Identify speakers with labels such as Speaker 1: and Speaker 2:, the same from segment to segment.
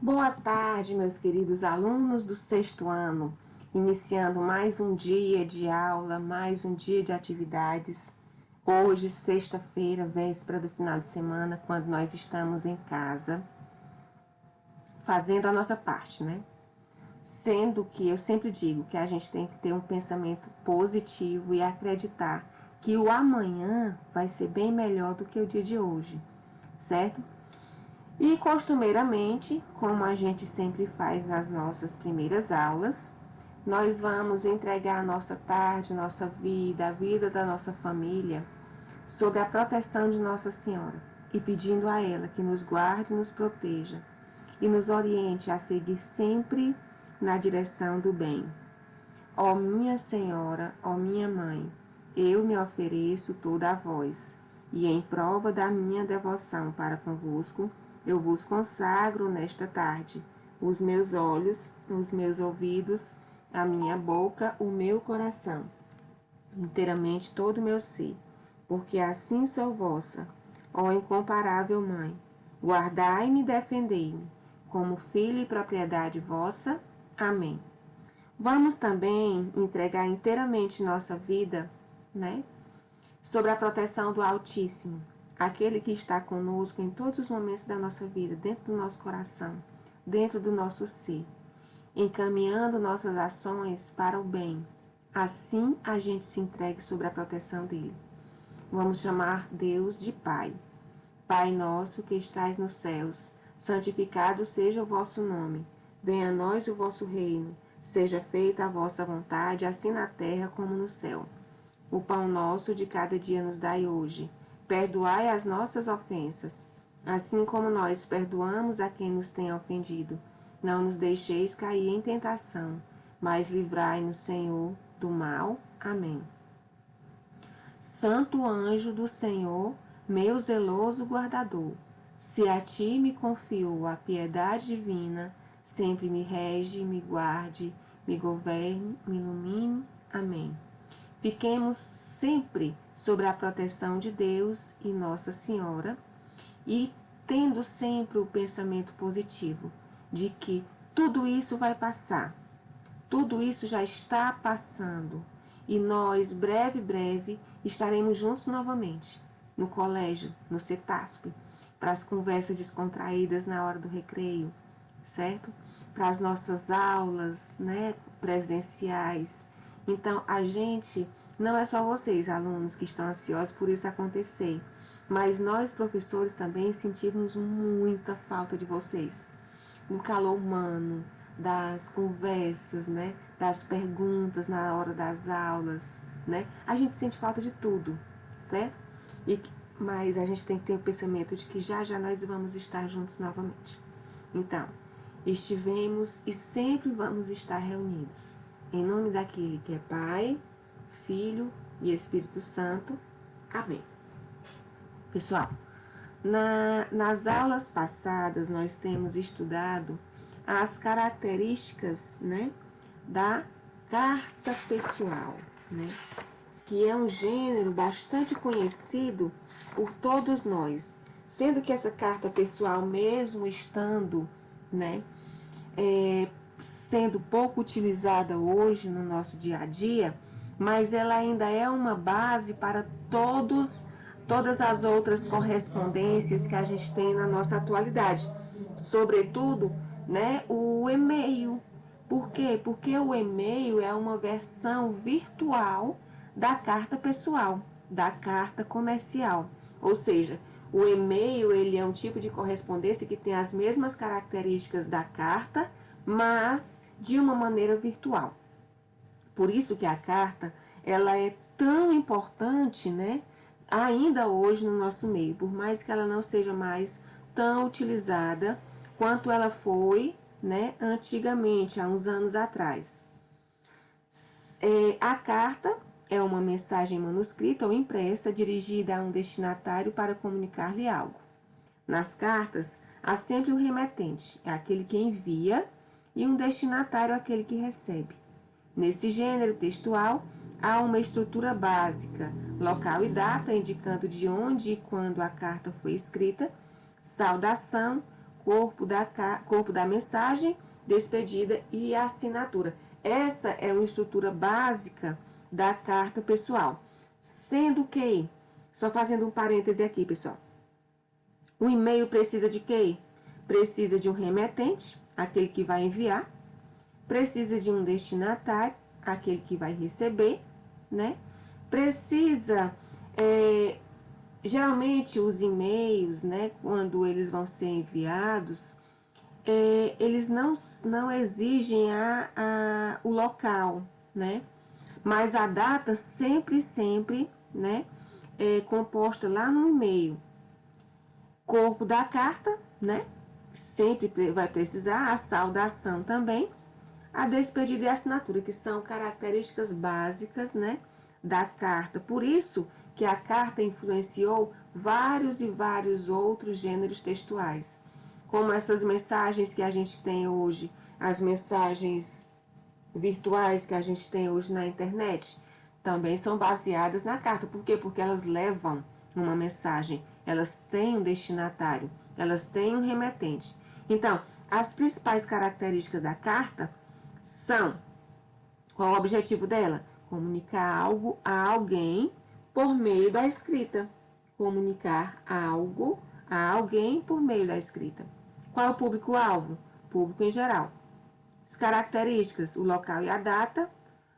Speaker 1: Boa tarde, meus queridos alunos do sexto ano, iniciando mais um dia de aula, mais um dia de atividades. Hoje, sexta-feira, véspera do final de semana, quando nós estamos em casa, fazendo a nossa parte, né? Sendo que eu sempre digo que a gente tem que ter um pensamento positivo e acreditar que o amanhã vai ser bem melhor do que o dia de hoje, certo? E costumeiramente, como a gente sempre faz nas nossas primeiras aulas, nós vamos entregar a nossa tarde, nossa vida, a vida da nossa família, sob a proteção de Nossa Senhora e pedindo a ela que nos guarde e nos proteja e nos oriente a seguir sempre na direção do bem. Ó minha Senhora, ó minha Mãe, eu me ofereço toda a vós, e em prova da minha devoção para convosco, eu vos consagro nesta tarde os meus olhos, os meus ouvidos, a minha boca, o meu coração, inteiramente todo o meu ser, porque assim sou vossa, ó incomparável Mãe. Guardai-me e defendei-me, como filho e propriedade vossa. Amém. Vamos também entregar inteiramente nossa vida, né, sobre a proteção do Altíssimo, aquele que está conosco em todos os momentos da nossa vida, dentro do nosso coração, dentro do nosso ser, encaminhando nossas ações para o bem. Assim a gente se entregue sobre a proteção dele. Vamos chamar Deus de Pai. Pai nosso que estais nos céus, santificado seja o vosso nome. Venha a nós o vosso reino. Seja feita a vossa vontade, assim na terra como no céu. O pão nosso de cada dia nos dai hoje. Perdoai as nossas ofensas, assim como nós perdoamos a quem nos tem ofendido. Não nos deixeis cair em tentação, mas livrai-nos, Senhor, do mal. Amém. Santo anjo do Senhor, meu zeloso guardador, se a ti me confio a piedade divina, sempre me rege, me guarde, me governe, me ilumine. Amém. Fiquemos sempre sobre a proteção de Deus e Nossa Senhora e tendo sempre o pensamento positivo de que tudo isso vai passar, tudo isso já está passando e nós, breve, estaremos juntos novamente no colégio, no CETASP, para as conversas descontraídas na hora do recreio, certo? Para as nossas aulas, né, presenciais. Então, a gente, não é só vocês, alunos, que estão ansiosos por isso acontecer, mas nós, professores, também sentimos muita falta de vocês. No calor humano, das conversas, né, das perguntas na hora das aulas, né? A gente sente falta de tudo, certo? Mas a gente tem que ter o pensamento de que já nós vamos estar juntos novamente. Então, estivemos e sempre vamos estar reunidos. Em nome daquele que é Pai, Filho e Espírito Santo. Amém. Pessoal, nas aulas passadas nós temos estudado as características, né, da carta pessoal, né, que é um gênero bastante conhecido por todos nós, sendo que essa carta pessoal, mesmo estando, né, sendo pouco utilizada hoje no nosso dia a dia, mas ela ainda é uma base para todas as outras correspondências que a gente tem na nossa atualidade, sobretudo, né, o e-mail. Por quê? Porque o e-mail é uma versão virtual da carta pessoal, da carta comercial. Ou seja, o e-mail ele é um tipo de correspondência que tem as mesmas características da carta, mas de uma maneira virtual. Por isso que a carta ela é tão importante, né, ainda hoje no nosso meio, por mais que ela não seja mais tão utilizada quanto ela foi, né, antigamente, há uns anos atrás. A carta é uma mensagem manuscrita ou impressa dirigida a um destinatário para comunicar-lhe algo. Nas cartas, há sempre um remetente, é aquele que envia, e um destinatário, aquele que recebe. Nesse gênero textual, há uma estrutura básica, local e data, indicando de onde e quando a carta foi escrita, saudação, corpo da mensagem, despedida e assinatura. Essa é uma estrutura básica da carta pessoal. Sendo que, só fazendo um parêntese aqui, pessoal, o e-mail precisa de quê? Precisa de um remetente, aquele que vai enviar, precisa de um destinatário, aquele que vai receber, né? Precisa, geralmente os e-mails, né, quando eles vão ser enviados, eles não exigem o local, né? Mas a data sempre, né, é composta lá no e-mail. Corpo da carta, né? Sempre vai precisar, a saudação também, a despedida e a assinatura, que são características básicas, né, da carta. Por isso que a carta influenciou vários e vários outros gêneros textuais, como essas mensagens que a gente tem hoje, as mensagens virtuais que a gente tem hoje na internet, também são baseadas na carta. Por quê? Porque elas levam uma mensagem, elas têm um destinatário, elas têm um remetente. Então, as principais características da carta são: qual o objetivo dela? Comunicar algo a alguém por meio da escrita. Comunicar algo a alguém por meio da escrita. Qual é o público-alvo? Público em geral. As características: o local e a data,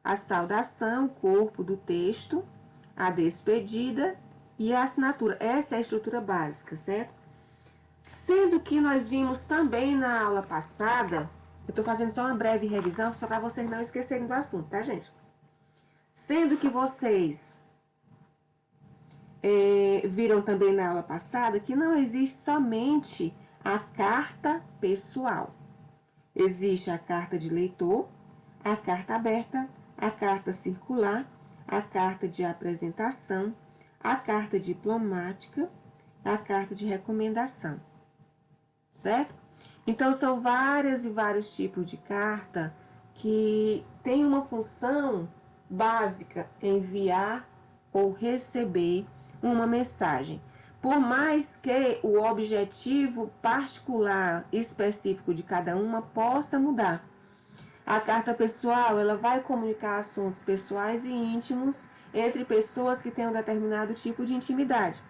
Speaker 1: a saudação, o corpo do texto, a despedida e a assinatura. Essa é a estrutura básica, certo? Sendo que nós vimos também na aula passada, eu estou fazendo só uma breve revisão, só para vocês não esquecerem do assunto, tá, gente? Sendo que vocês viram também na aula passada que não existe somente a carta pessoal. Existe a carta de leitor, a carta aberta, a carta circular, a carta de apresentação, a carta diplomática, a carta de recomendação, certo? Então, são vários e vários tipos de carta que têm uma função básica: enviar ou receber uma mensagem. Por mais que o objetivo particular específico de cada uma possa mudar. A carta pessoal, ela vai comunicar assuntos pessoais e íntimos entre pessoas que têm um determinado tipo de intimidade.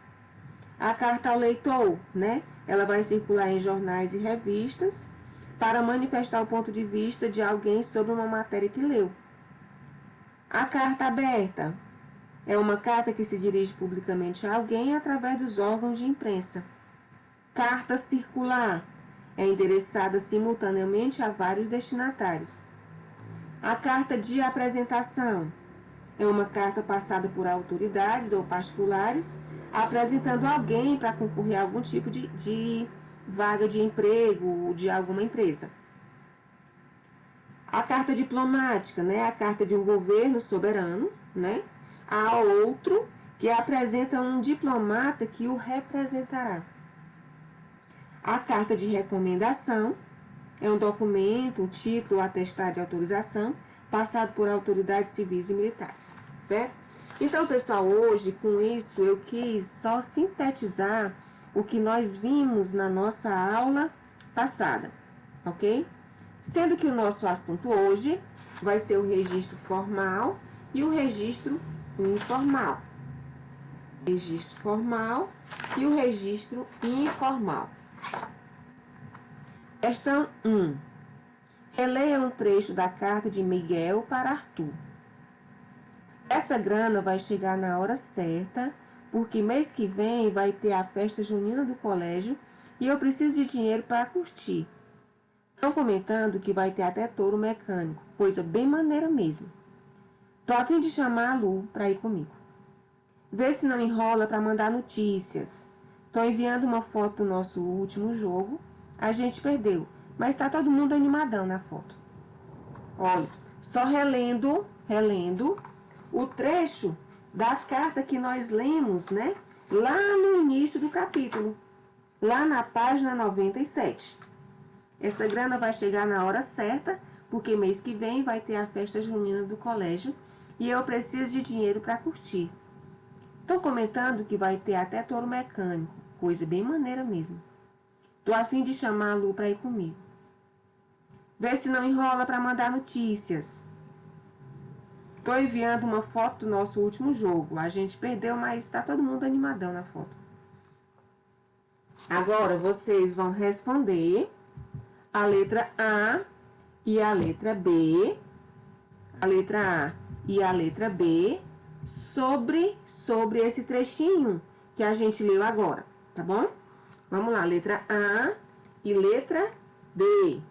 Speaker 1: A carta ao leitor, né? Ela vai circular em jornais e revistas para manifestar o ponto de vista de alguém sobre uma matéria que leu. A carta aberta é uma carta que se dirige publicamente a alguém através dos órgãos de imprensa. Carta circular é endereçada simultaneamente a vários destinatários. A carta de apresentação é uma carta passada por autoridades ou particulares apresentando alguém para concorrer a algum tipo de vaga de emprego de alguma empresa. A carta diplomática, né, a carta de um governo soberano, né, a outro que apresenta um diplomata que o representará. A carta de recomendação é um documento, um título, um atestado de autorização passado por autoridades civis e militares, certo? Então, pessoal, hoje com isso eu quis só sintetizar o que nós vimos na nossa aula passada, ok? Sendo que o nosso assunto hoje vai ser o registro formal e o registro informal. Registro formal e o registro informal. Questão 1. Releia um trecho da carta de Miguel para Arthur. Essa grana vai chegar na hora certa, porque mês que vem vai ter a festa junina do colégio e eu preciso de dinheiro para curtir. Estão comentando que vai ter até touro mecânico, coisa bem maneira mesmo. Tô a fim de chamar a Lu para ir comigo. Vê se não enrola para mandar notícias. Tô enviando uma foto do nosso último jogo. A gente perdeu, mas tá todo mundo animadão na foto. Olha, só relendo o trecho da carta que nós lemos, né? Lá no início do capítulo, lá na página 97. Essa grana vai chegar na hora certa, porque mês que vem vai ter a festa junina do colégio e eu preciso de dinheiro para curtir. Estão comentando que vai ter até touro mecânico, coisa bem maneira mesmo. Tô a fim de chamar a Lu para ir comigo. Vê se não enrola para mandar notícias. Tô enviando uma foto do nosso último jogo. A gente perdeu, mas tá todo mundo animadão na foto. Agora vocês vão responder a letra A e a letra B. A letra A e a letra B sobre esse trechinho que a gente leu agora, tá bom? Vamos lá, letra A e letra B.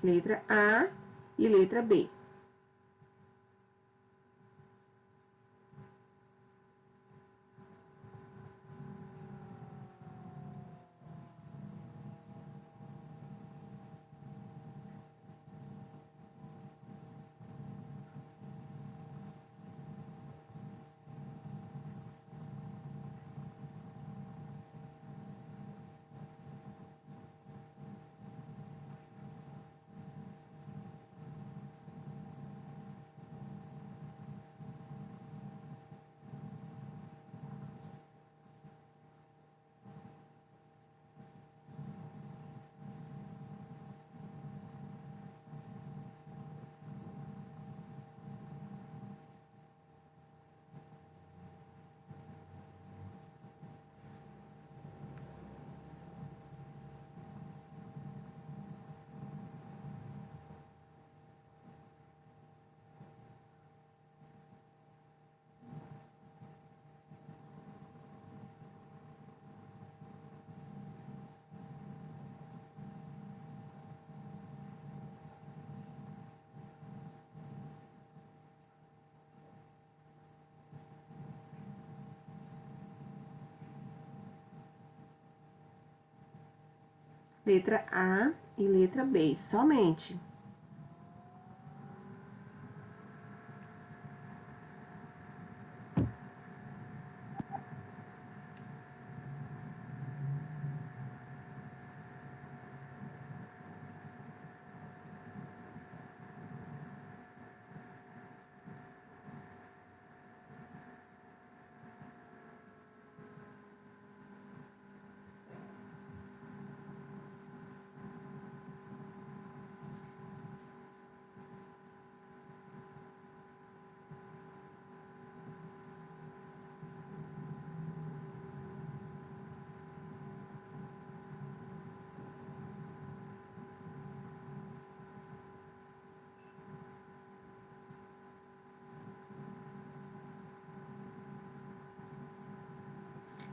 Speaker 1: Letra A e letra B. Letra A e letra B, somente.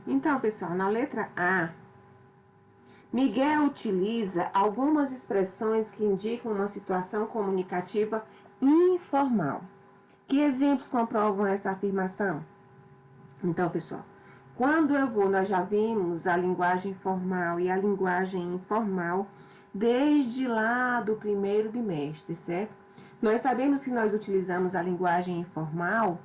Speaker 1: Então, pessoal, na letra A, Miguel utiliza algumas expressões que indicam uma situação comunicativa informal. Que exemplos comprovam essa afirmação? Então, pessoal, quando nós já vimos a linguagem formal e a linguagem informal desde lá do primeiro bimestre, certo? Nós sabemos que nós utilizamos a linguagem informal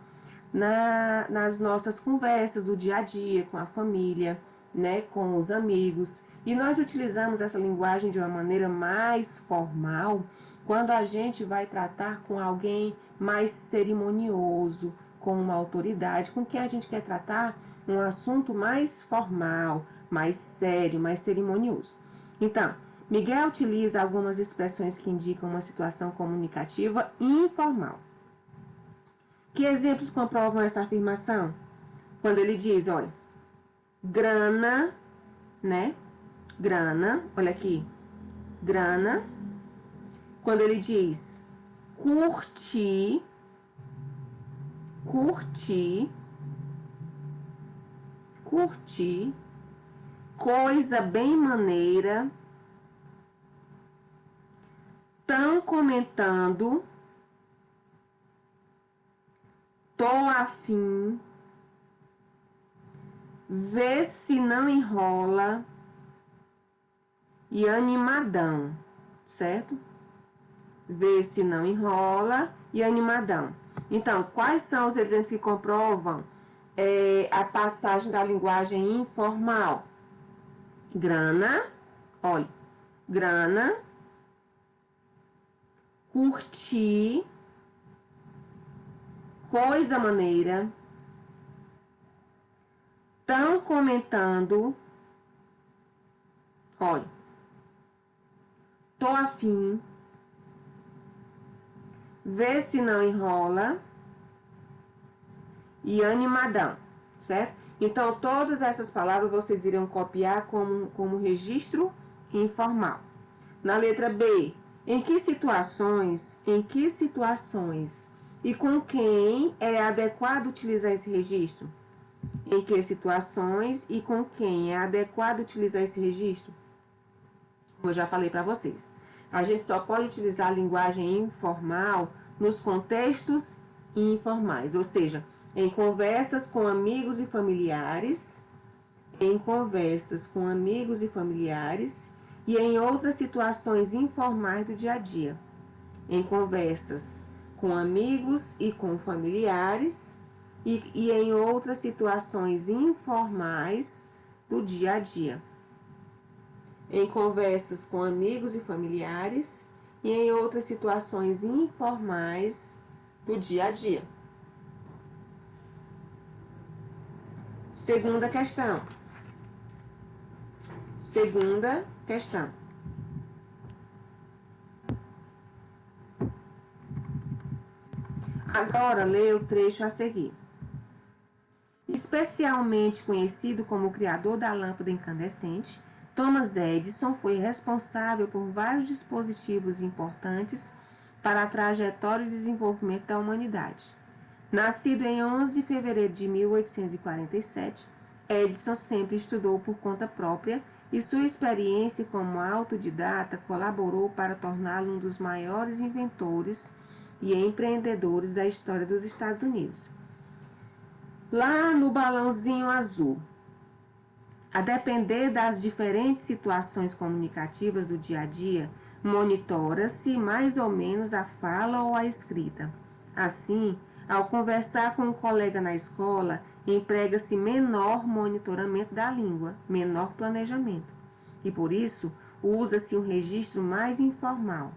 Speaker 1: nas nossas conversas do dia a dia, com a família, né, com os amigos. E nós utilizamos essa linguagem de uma maneira mais formal quando a gente vai tratar com alguém mais cerimonioso, com uma autoridade, com quem a gente quer tratar um assunto mais formal, mais sério, mais cerimonioso. Então, Miguel utiliza algumas expressões que indicam uma situação comunicativa informal. Que exemplos comprovam essa afirmação? Quando ele diz, olha, grana, né? Grana, olha aqui, grana. Quando ele diz curtir, coisa bem maneira, tão comentando, tô afim, vê se não enrola e animadão, certo? Vê se não enrola e animadão. Então, quais são os exemplos que comprovam a passagem da linguagem informal? Grana, olha, grana, curtir, coisa maneira, tão comentando, Olha, tô afim, vê se não enrola e animadão, certo? Então, todas essas palavras vocês irão copiar como registro informal. Na letra B, em que situações e com quem é adequado utilizar esse registro? Em que situações e com quem é adequado utilizar esse registro? Como eu já falei para vocês. A gente só pode utilizar a linguagem informal nos contextos informais, ou seja, em conversas com amigos e familiares, e em outras situações informais do dia a dia. Em conversas com amigos e com familiares e em outras situações informais do dia a dia. Em conversas com amigos e familiares e em outras situações informais do dia a dia. Segunda questão. Agora leia o trecho a seguir. Especialmente conhecido como o criador da lâmpada incandescente, Thomas Edison foi responsável por vários dispositivos importantes para a trajetória de desenvolvimento da humanidade. Nascido em 11 de fevereiro de 1847, Edison sempre estudou por conta própria e sua experiência como autodidata colaborou para torná-lo um dos maiores inventores e empreendedores da história dos Estados Unidos. Lá no balãozinho azul, a depender das diferentes situações comunicativas do dia a dia, monitora-se mais ou menos a fala ou a escrita. Assim, ao conversar com um colega na escola, emprega-se menor monitoramento da língua, menor planejamento. E por isso, usa-se um registro mais informal.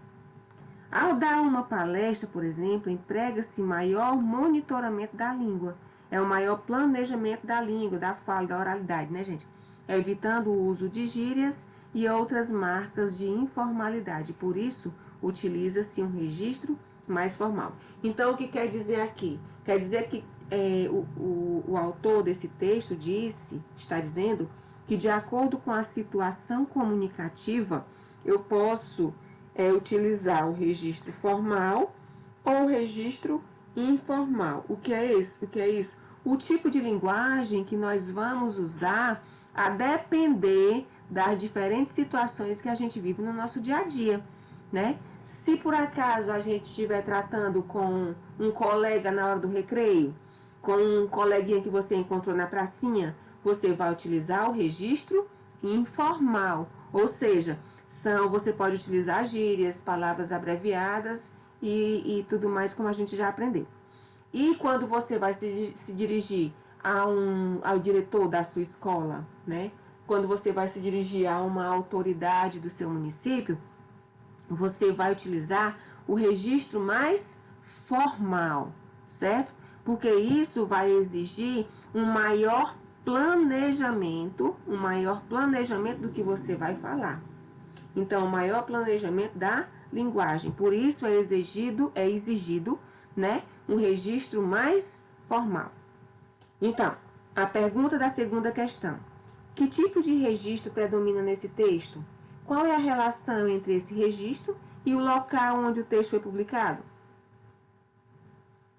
Speaker 1: Ao dar uma palestra, por exemplo, emprega-se maior monitoramento da língua. É o maior planejamento da língua, da fala, da oralidade, né, gente? Evitando o uso de gírias e outras marcas de informalidade. Por isso, utiliza-se um registro mais formal. Então, o que quer dizer aqui? Quer dizer que o autor desse texto está dizendo que, de acordo com a situação comunicativa, eu posso utilizar o registro formal ou o registro informal. O que é isso? O tipo de linguagem que nós vamos usar a depender das diferentes situações que a gente vive no nosso dia a dia, né? Se por acaso a gente estiver tratando com um colega na hora do recreio, com um coleguinha que você encontrou na pracinha, você vai utilizar o registro informal, ou seja, você pode utilizar gírias, palavras abreviadas e tudo mais, como a gente já aprendeu. E quando você vai se dirigir ao diretor da sua escola, né? Quando você vai se dirigir a uma autoridade do seu município, você vai utilizar o registro mais formal, certo? Porque isso vai exigir um maior planejamento do que você vai falar. Então, o maior planejamento da linguagem. Por isso é exigido, né, um registro mais formal. Então, a pergunta da segunda questão. Que tipo de registro predomina nesse texto? Qual é a relação entre esse registro e o local onde o texto foi publicado?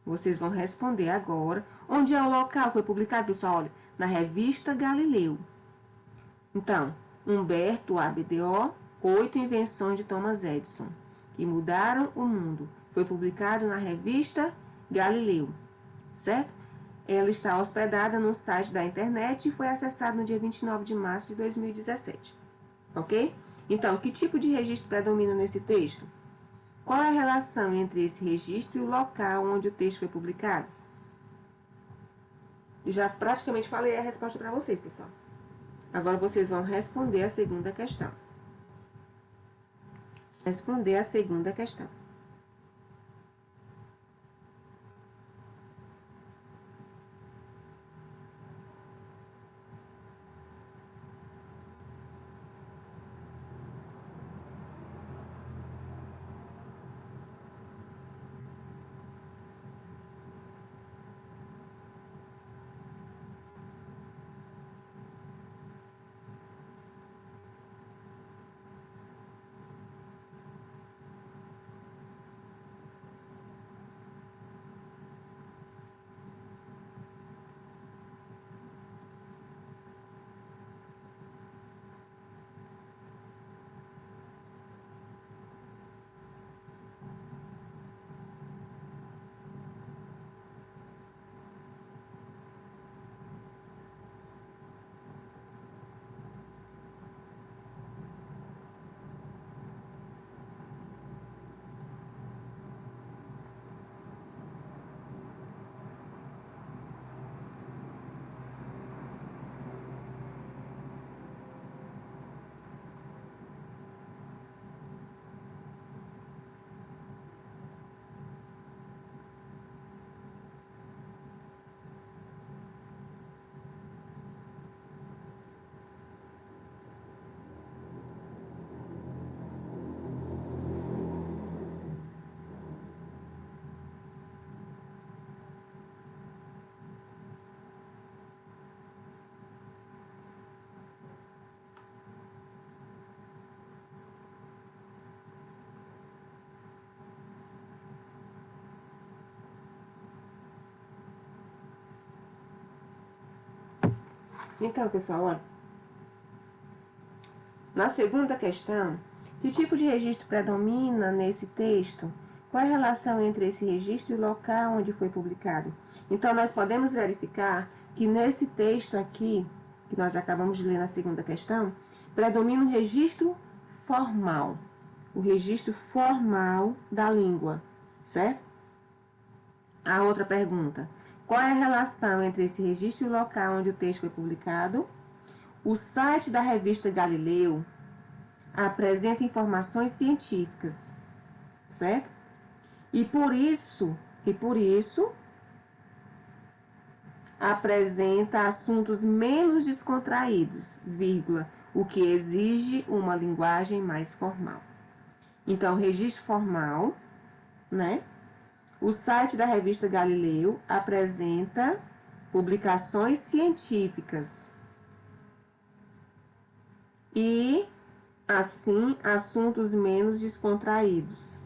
Speaker 1: Vocês vão responder agora. Onde é o local que foi publicado, pessoal? Olha, na revista Galileu. Então, Humberto ABDO, 8 invenções de Thomas Edison, que mudaram o mundo. Foi publicado na revista Galileu, certo? Ela está hospedada no site da internet e foi acessada no dia 29 de março de 2017. Ok? Então, que tipo de registro predomina nesse texto? Qual é a relação entre esse registro e o local onde o texto foi publicado? Já praticamente falei a resposta para vocês, pessoal. Agora vocês vão responder a segunda questão. Então, pessoal, olha. Na segunda questão, que tipo de registro predomina nesse texto? Qual é a relação entre esse registro e o local onde foi publicado? Então, nós podemos verificar que nesse texto aqui, que nós acabamos de ler na segunda questão, predomina o registro formal. O registro formal da língua, certo? A outra pergunta. Qual é a relação entre esse registro e o local onde o texto foi publicado? O site da revista Galileu apresenta informações científicas, certo? E por isso, apresenta assuntos menos descontraídos, vírgula, o que exige uma linguagem mais formal. Então, registro formal, né? O site da revista Galileu apresenta publicações científicas e, assim, assuntos menos descontraídos,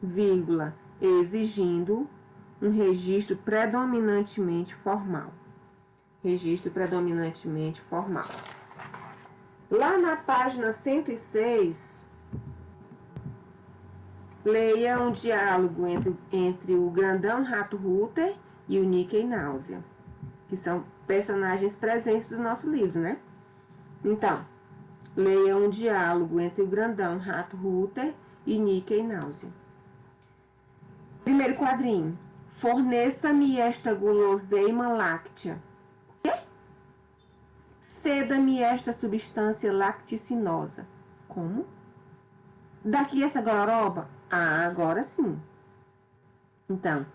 Speaker 1: vírgula, exigindo um registro predominantemente formal. Registro predominantemente formal. Lá na página 106, leia um diálogo entre o grandão Rato Rooter e o Mickey Náusea, que são personagens presentes do nosso livro, né? Então, leia um diálogo entre o grandão Rato Rooter e Mickey Náusea. Primeiro quadrinho. Forneça-me esta guloseima láctea. Quê? Ceda-me esta substância lacticinosa. Como? Daqui essa gororoba? Ah, agora sim. Então,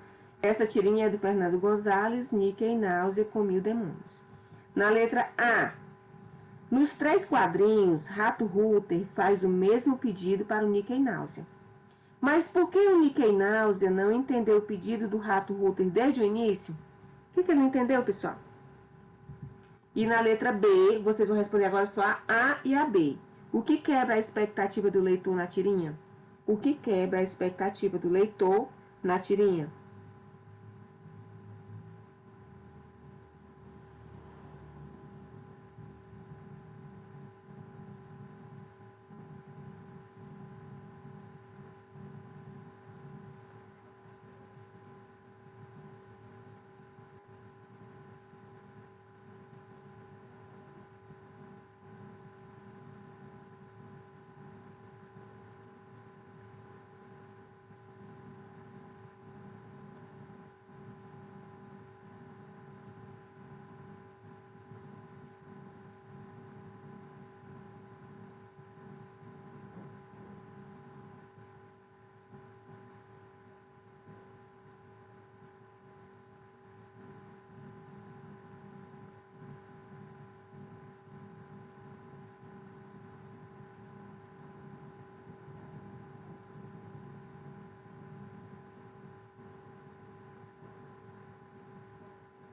Speaker 1: essa tirinha é do Fernando Gonzalez, Mickey Náusea com 1000 demônios. Na letra A. Nos 3 quadrinhos, Rato Rooter faz o mesmo pedido para o Mickey Náusea. Mas por que o Mickey Náusea não entendeu o pedido do Rato Rooter desde o início? O que ele não entendeu, pessoal? E na letra B, vocês vão responder agora só a e a B. O que quebra a expectativa do leitor na tirinha? O que quebra a expectativa do leitor na tirinha?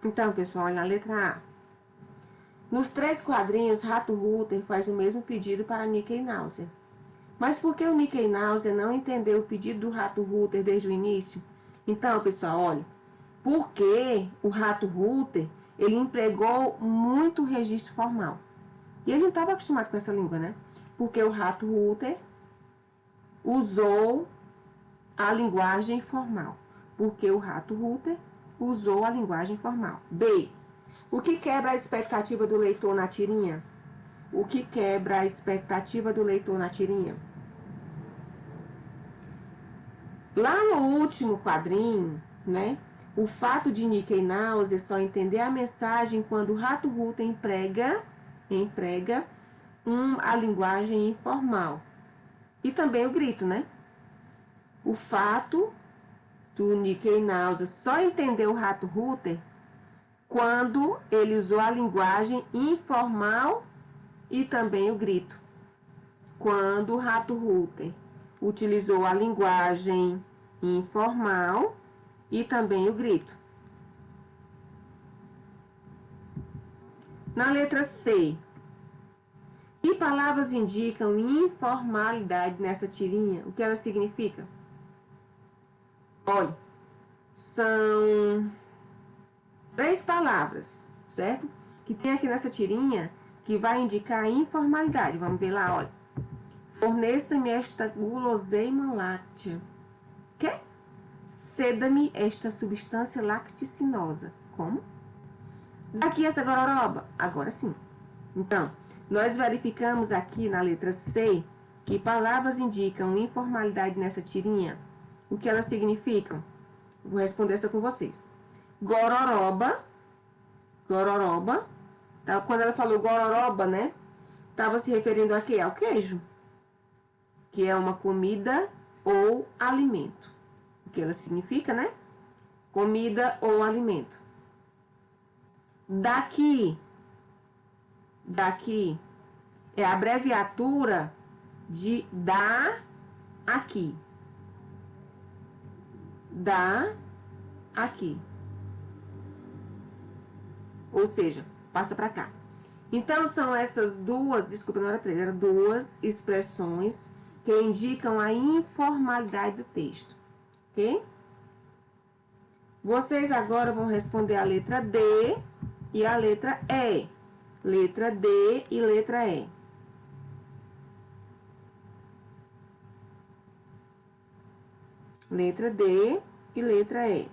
Speaker 1: Então, pessoal, na letra A. Nos 3 quadrinhos, Rato Rooter faz o mesmo pedido para Mickey Náusea. Mas por que o Mickey Náusea não entendeu o pedido do Rato Rooter desde o início? Então, pessoal, olha, porque o Rato Rooter, ele empregou muito registro formal. E ele não estava acostumado com essa língua, né? Porque o Rato Rooter usou a linguagem formal. Porque o Rato Rooter usou a linguagem formal. B. O que quebra a expectativa do leitor na tirinha? O que quebra a expectativa do leitor na tirinha? Lá no último quadrinho, né? O fato de Mickey Náusea só entender a mensagem quando o Rato Rooter emprega a linguagem informal. E também o grito, né? O fato do Mickey Náusea só entender o Rato Rooter quando ele usou a linguagem informal e também o grito. Quando o Rato Rooter utilizou a linguagem informal e também o grito. Na letra C, que palavras indicam informalidade nessa tirinha? O que ela significa? Olha, são 3 palavras, certo? Que tem aqui nessa tirinha que vai indicar a informalidade. Vamos ver lá, olha. Forneça-me esta guloseima láctea. Que? Ceda-me esta substância lacticinosa. Como? Daqui essa gororoba. Agora sim. Então, nós verificamos aqui na letra C que palavras indicam informalidade nessa tirinha. O que elas significam? Vou responder essa com vocês. Gororoba. Gororoba. Tá? Quando ela falou gororoba, né? Estava se referindo a quê? Ao queijo. Que é uma comida ou alimento. O que ela significa, né? Comida ou alimento. Daqui. Daqui é a abreviatura de da aqui. Da aqui. Ou seja, passa para cá. Então, são essas duas, desculpa, não era 3, eram 2 expressões que indicam a informalidade do texto. Ok? Vocês agora vão responder a letra D e a letra E. Letra D e letra E. Letra D e letra E.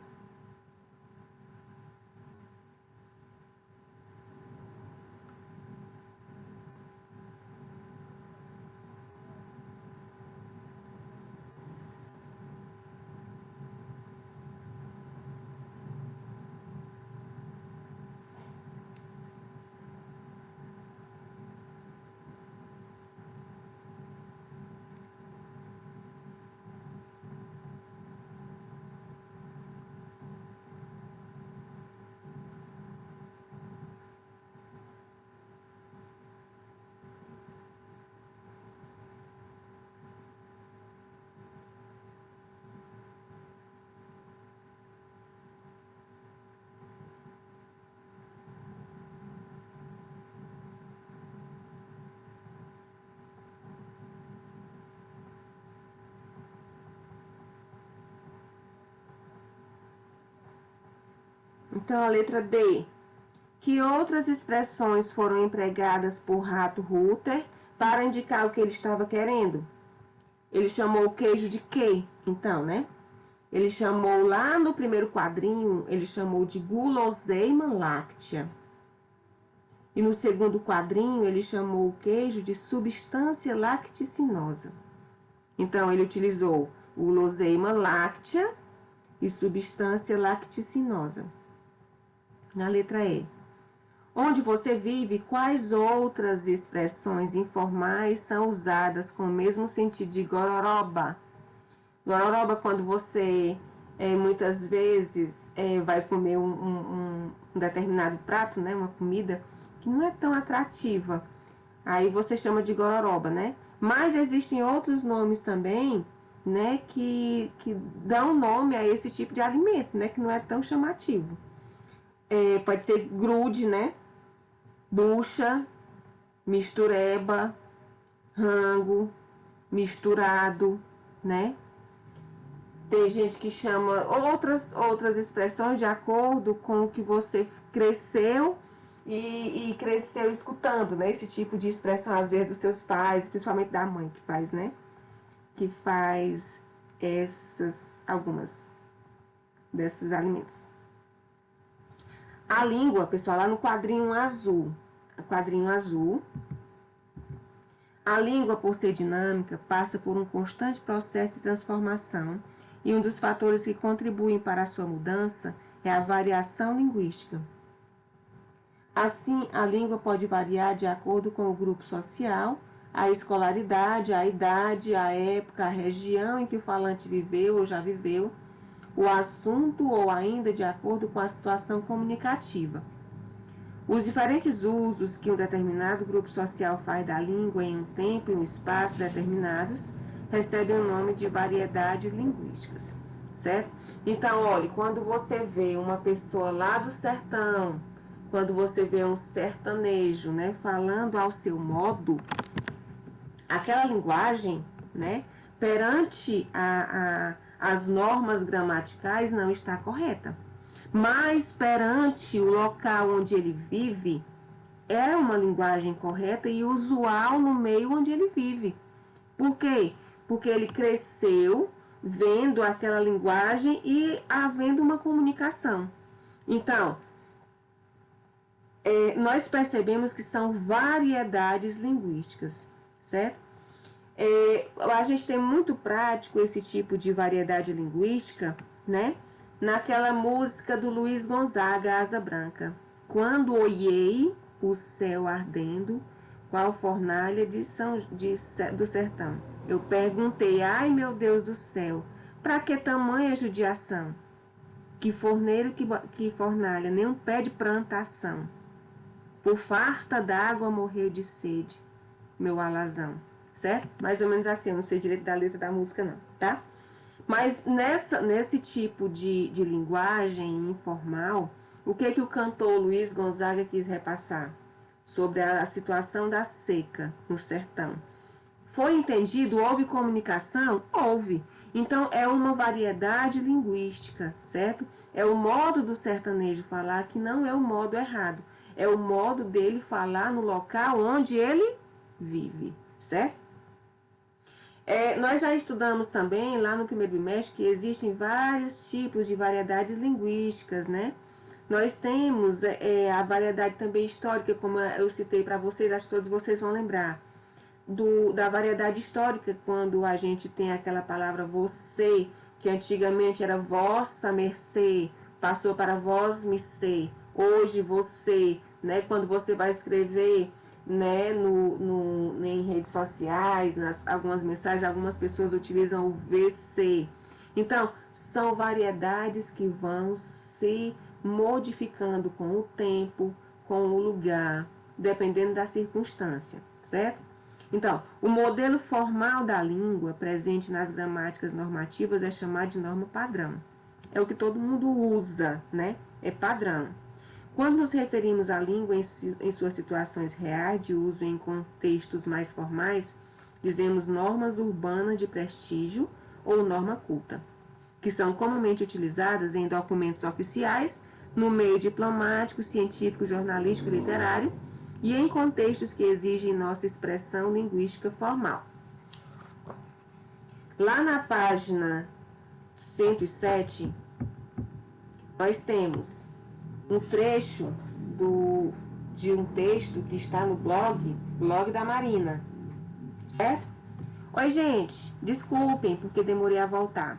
Speaker 1: Então, a letra D. Que outras expressões foram empregadas por Rato Ruther para indicar o que ele estava querendo? Ele chamou o queijo de quê? Então, né? Ele chamou lá no primeiro quadrinho, ele chamou de guloseima láctea. E no segundo quadrinho, ele chamou o queijo de substância lacticinosa. Então, ele utilizou guloseima láctea e substância lacticinosa. Na letra E. Onde você vive, quais outras expressões informais são usadas com o mesmo sentido de gororoba? Gororoba, quando você muitas vezes vai comer um determinado prato, né, uma comida que não é tão atrativa, aí você chama de gororoba, né? Mas existem outros nomes também, né, que dão nome a esse tipo de alimento, né, que não é tão chamativo. Pode ser grude, né? Bucha, mistureba, rango, misturado, né? Tem gente que chama outras expressões de acordo com o que você cresceu e cresceu escutando, né? Esse tipo de expressão, às vezes, dos seus pais, principalmente da mãe que faz, né? Que faz algumas desses alimentos. A língua, pessoal, lá no quadrinho azul. A língua, por ser dinâmica, passa por um constante processo de transformação e um dos fatores que contribuem para a sua mudança é a variação linguística. Assim, a língua pode variar de acordo com o grupo social, a escolaridade, a idade, a época, a região em que o falante viveu ou já viveu, o assunto ou ainda de acordo com a situação comunicativa. Os diferentes usos que um determinado grupo social faz da língua em um tempo e um espaço determinados recebem o nome de variedades linguísticas, certo? Então, olhe, quando você vê uma pessoa lá do sertão, quando você vê um sertanejo, né, falando ao seu modo, aquela linguagem, né, perante as normas gramaticais não está correta. mas perante o local onde ele vive, é uma linguagem correta e usual no meio onde ele vive. Por quê? Porque ele cresceu vendo aquela linguagem e havendo uma comunicação. Então, nós percebemos que são variedades linguísticas, certo? A gente tem muito prático esse tipo de variedade linguística, né? Naquela música do Luiz Gonzaga, Asa Branca. Quando olhei o céu ardendo, qual fornalha do sertão. Eu perguntei, ai meu Deus do céu, para que tamanha judiação? Que forneiro que fornalha, nem um pé de plantação. Por farta d'água morreu de sede, meu alazão. Certo? Mais ou menos assim, eu não sei direito da letra da música não, tá? Mas nesse tipo de linguagem informal, o que o cantor Luiz Gonzaga quis repassar? Sobre a situação da seca no sertão. Foi entendido? Houve comunicação? Houve. Então, é uma variedade linguística, certo? É o modo do sertanejo falar que não é o modo errado. É o modo dele falar no local onde ele vive, certo? Nós já estudamos também, lá no primeiro bimestre, que existem vários tipos de variedades linguísticas, né? Nós temos a variedade também histórica, como eu citei para vocês, acho que todos vocês vão lembrar. Da variedade histórica, quando a gente tem aquela palavra você, que antigamente era vossa mercê, passou para vós me ser, hoje você, né? Quando você vai escrever, né, em redes sociais, algumas mensagens, algumas pessoas utilizam o VC. Então, são variedades que vão se modificando com o tempo, com o lugar, dependendo da circunstância, certo? Então, o modelo formal da língua presente nas gramáticas normativas é chamado de norma padrão. É o que todo mundo usa, né? É padrão. Quando nos referimos à língua em suas situações reais de uso em contextos mais formais, dizemos normas urbanas de prestígio ou norma culta, que são comumente utilizadas em documentos oficiais, no meio diplomático, científico, jornalístico e literário, e em contextos que exigem nossa expressão linguística formal. Lá na página 107, nós temos um trecho de um texto que está no blog da Marina, certo? Oi, gente, desculpem porque demorei a voltar,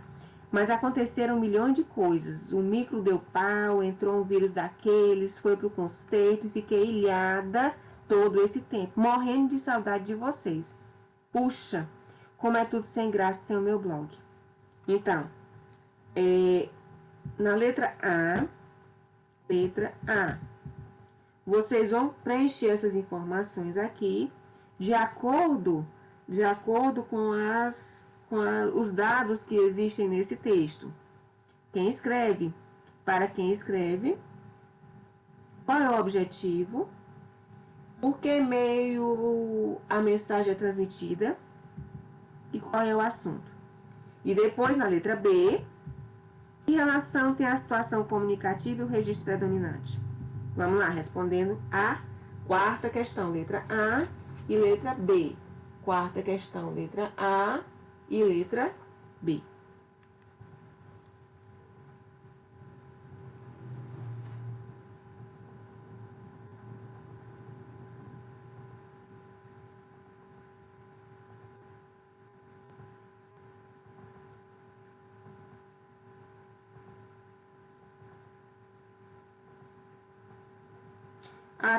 Speaker 1: mas aconteceram 1 milhão de coisas. O micro deu pau, entrou um vírus daqueles, foi pro conceito e fiquei ilhada todo esse tempo, morrendo de saudade de vocês. Puxa, como é tudo sem graça sem o meu blog. Então, na letra A, vocês vão preencher essas informações aqui de acordo com os dados que existem nesse texto. Quem escreve? Para quem escreve? Qual é o objetivo? Por que meio a mensagem é transmitida? E qual é o assunto? E depois, na letra B, que relação tem a situação comunicativa e o registro predominante? Vamos lá, respondendo a quarta questão, letra A e letra B. Quarta questão, letra A e letra B.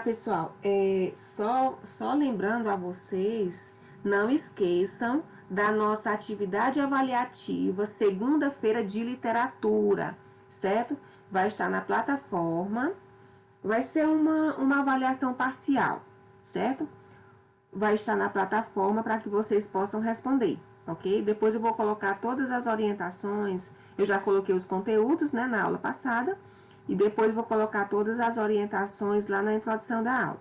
Speaker 1: Pessoal, só lembrando a vocês, não esqueçam da nossa atividade avaliativa segunda-feira de literatura, certo? Vai estar na plataforma, vai ser uma avaliação parcial, certo? Vai estar na plataforma para que vocês possam responder, ok? Depois eu vou colocar todas as orientações, eu já coloquei os conteúdos, né, na aula passada, e depois vou colocar todas as orientações lá na introdução da aula.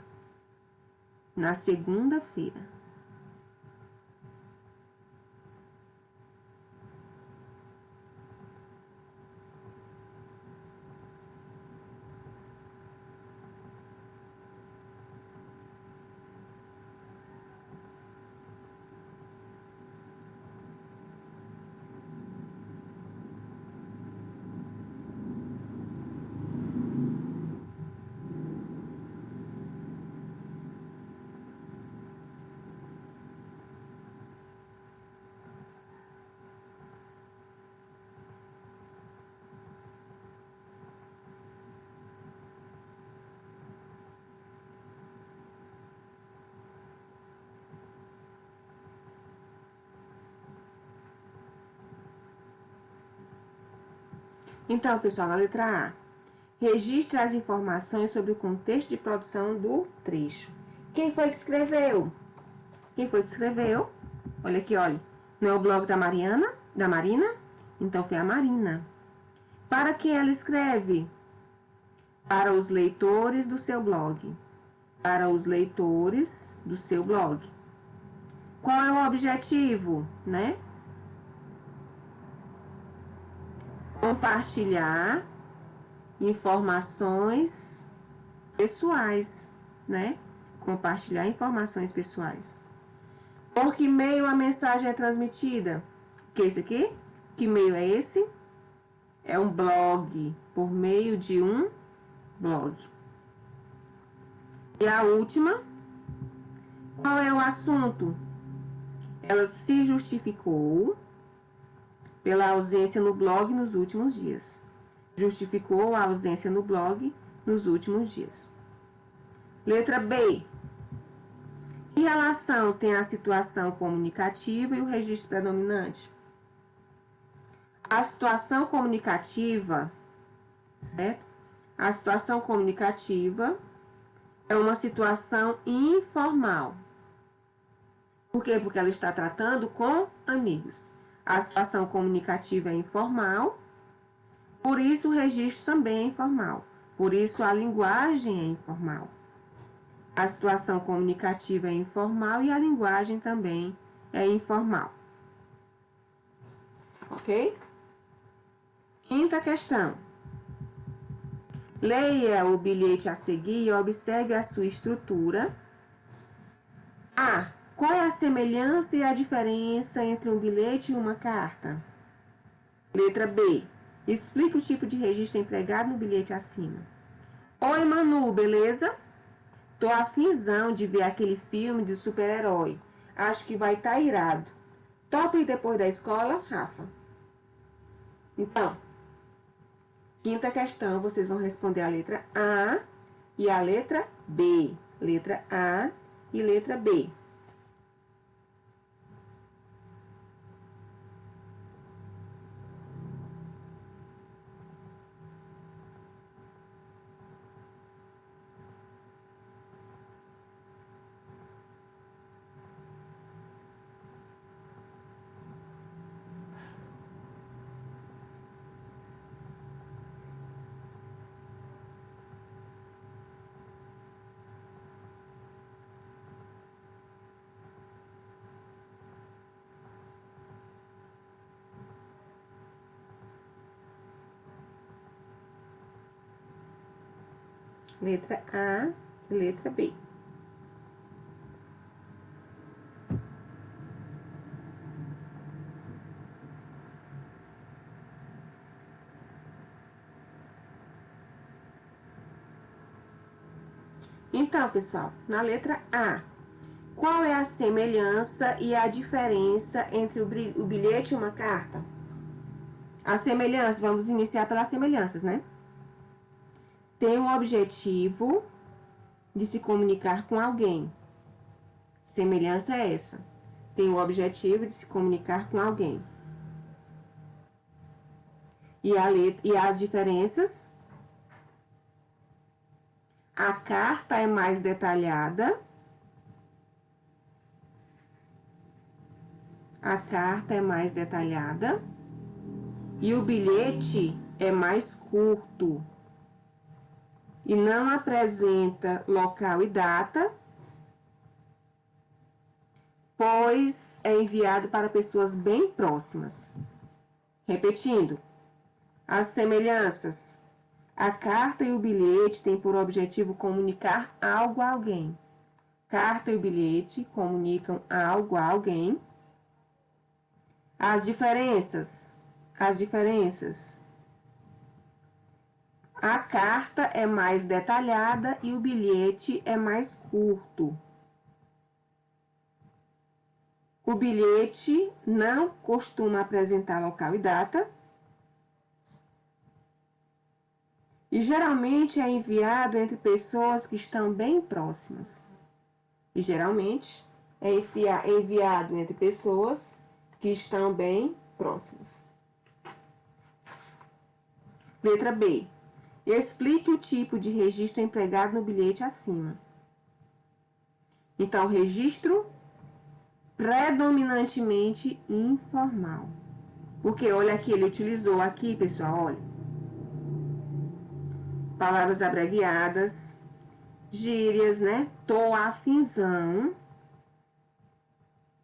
Speaker 1: Na segunda-feira. Então, pessoal, na letra A, registre as informações sobre o contexto de produção do trecho. Quem foi que escreveu? Quem foi que escreveu? Olha aqui, olha. Não é o blog da Mariana? Da Marina? Então foi a Marina. Para quem ela escreve? Para os leitores do seu blog. Para os leitores do seu blog. Qual é o objetivo, né? Compartilhar informações pessoais, né? Compartilhar informações pessoais. Por que meio a mensagem é transmitida? Que é esse aqui? Que meio é esse? É um blog, por meio de um blog. E a última, qual é o assunto? Ela se justificou pela ausência no blog nos últimos dias. Justificou a ausência no blog nos últimos dias. Letra B. Que relação tem a situação comunicativa e o registro predominante? A situação comunicativa, certo? A situação comunicativa é uma situação informal. Por quê? Porque ela está tratando com amigos. A situação comunicativa é informal, por isso o registro também é informal. Por isso a linguagem é informal. A situação comunicativa é informal e a linguagem também é informal. Ok? Quinta questão. Leia o bilhete a seguir e observe a sua estrutura. A. Qual é a semelhança e a diferença entre um bilhete e uma carta? Letra B. Explique o tipo de registro empregado no bilhete acima. Oi, Manu, beleza? Tô afinzão de ver aquele filme de super-herói. Acho que vai estar irado. Topa ir depois da escola, Rafa? Então, quinta questão, vocês vão responder a letra A e a letra B. Letra A e letra B. Letra A e letra B. Então, pessoal, na letra A, qual é a semelhança e a diferença entre o bilhete e uma carta? A semelhança, vamos iniciar pelas semelhanças, né? Tem o objetivo de se comunicar com alguém. Semelhança é essa. Tem o objetivo de se comunicar com alguém. E as diferenças? A carta é mais detalhada. A carta é mais detalhada. E o bilhete é mais curto. E não apresenta local e data, pois é enviado para pessoas bem próximas. Repetindo, as semelhanças. A carta e o bilhete têm por objetivo comunicar algo a alguém. Carta e o bilhete comunicam algo a alguém. As diferenças. As diferenças. A carta é mais detalhada e o bilhete é mais curto. O bilhete não costuma apresentar local e data. E geralmente é enviado entre pessoas que estão bem próximas. E geralmente é enviado entre pessoas que estão bem próximas. Letra B. Explique o tipo de registro empregado no bilhete acima. Então, registro predominantemente informal. Porque, olha aqui, ele utilizou aqui, pessoal, olha. Palavras abreviadas, gírias, né? Tô afinzão,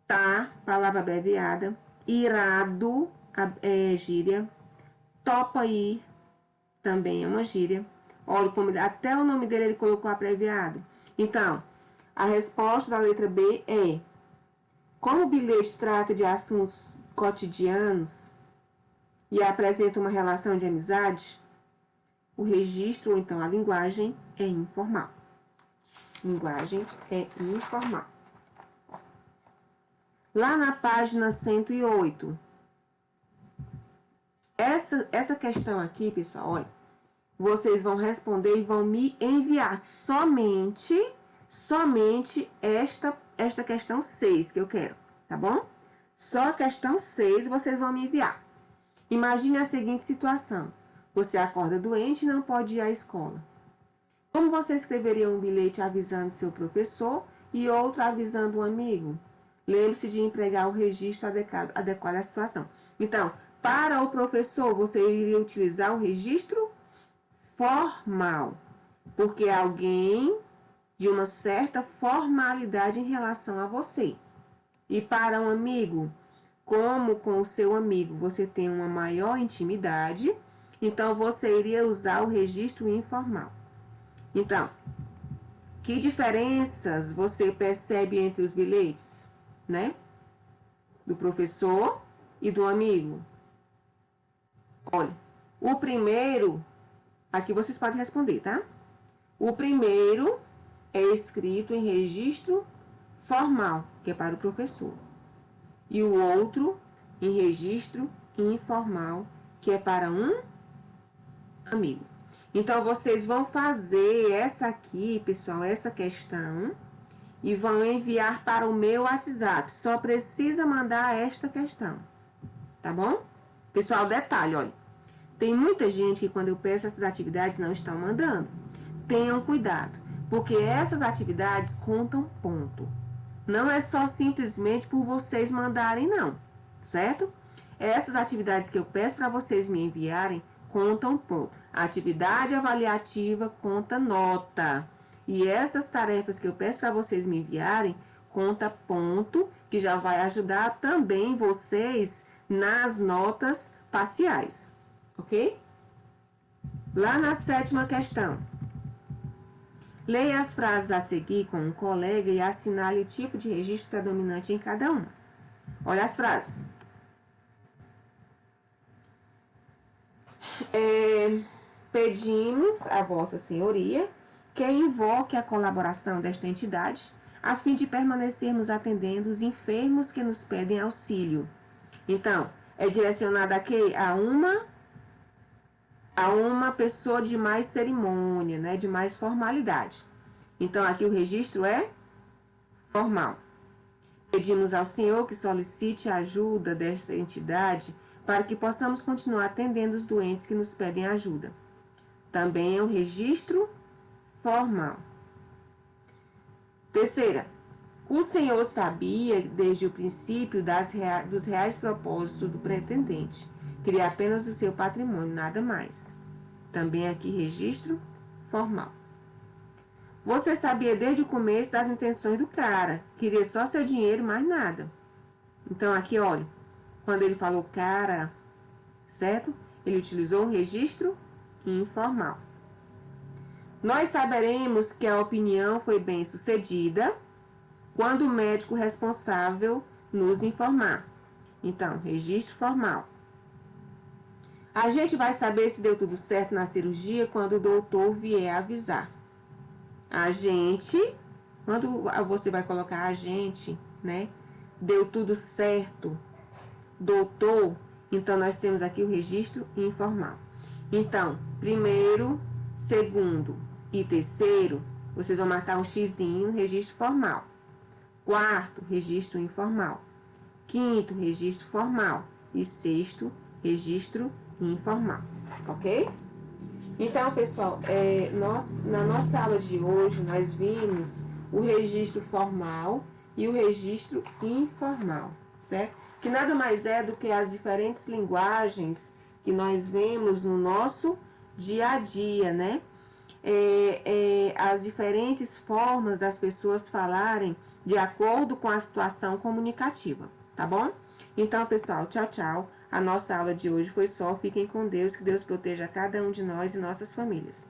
Speaker 1: tá? Palavra abreviada. Irado, gíria. Topa ir, também é uma gíria. Olha como até o nome dele ele colocou abreviado. Então, a resposta da letra B é: como o bilhete trata de assuntos cotidianos e apresenta uma relação de amizade, o registro, ou então a linguagem, é informal. Linguagem é informal. Lá na página 108, essa questão aqui, pessoal, olha, vocês vão responder e vão me enviar somente esta questão 6 que eu quero, tá bom? Só a questão 6 vocês vão me enviar. Imagine a seguinte situação. Você acorda doente e não pode ir à escola. Como você escreveria um bilhete avisando seu professor e outro avisando um amigo? Lembre-se de empregar o registro adequado à situação. Então, para o professor, você iria utilizar o registro formal, porque é alguém de uma certa formalidade em relação a você. E para um amigo, como com o seu amigo você tem uma maior intimidade, então você iria usar o registro informal. Então, que diferenças você percebe entre os bilhetes, né? Do professor e do amigo? Olha, o primeiro, aqui vocês podem responder, tá? O primeiro é escrito em registro formal, que é para o professor. E o outro em registro informal, que é para um amigo. Então, vocês vão fazer essa aqui, pessoal, essa questão, e vão enviar para o meu WhatsApp. Só precisa mandar esta questão, tá bom? Pessoal, detalhe, olha. Tem muita gente que quando eu peço essas atividades não estão mandando. Tenham cuidado, porque essas atividades contam ponto. Não é só simplesmente por vocês mandarem, não, certo? Essas atividades que eu peço para vocês me enviarem contam ponto. A atividade avaliativa conta nota. E essas tarefas que eu peço para vocês me enviarem conta ponto, que já vai ajudar também vocês nas notas parciais, ok? Lá na 7ª questão. Leia as frases a seguir com um colega e assinale o tipo de registro predominante em cada uma. Olha as frases. Pedimos a Vossa Senhoria que invoque a colaboração desta entidade a fim de permanecermos atendendo os enfermos que nos pedem auxílio. Então, é direcionada aqui a uma pessoa de mais cerimônia, né, de mais formalidade. Então, aqui o registro é formal. Pedimos ao Senhor que solicite a ajuda desta entidade para que possamos continuar atendendo os doentes que nos pedem ajuda. Também é um registro formal. Terceira, o Senhor sabia desde o princípio dos reais propósitos do pretendente. Queria apenas o seu patrimônio, nada mais. Também aqui registro formal. Você sabia desde o começo das intenções do cara. Queria só seu dinheiro, mais nada. Então aqui, olha, quando ele falou cara, certo? Ele utilizou um registro informal. Nós saberemos que a opinião foi bem sucedida quando o médico responsável nos informar. Então, registro formal. A gente vai saber se deu tudo certo na cirurgia quando o doutor vier avisar. A gente, quando você vai colocar a gente, né? Deu tudo certo, doutor. Então, nós temos aqui o registro informal. Então, primeiro, segundo e terceiro, vocês vão marcar um xizinho no registro formal. Quarto, registro informal. Quinto, registro formal. E sexto, registro informal. Ok? Então, pessoal, na nossa aula de hoje, nós vimos o registro formal e o registro informal, certo? Que nada mais é do que as diferentes linguagens que nós vemos no nosso dia a dia, né? As diferentes formas das pessoas falarem de acordo com a situação comunicativa, tá bom? Então, pessoal, tchau, tchau. A nossa aula de hoje foi só. Fiquem com Deus, que Deus proteja cada um de nós e nossas famílias.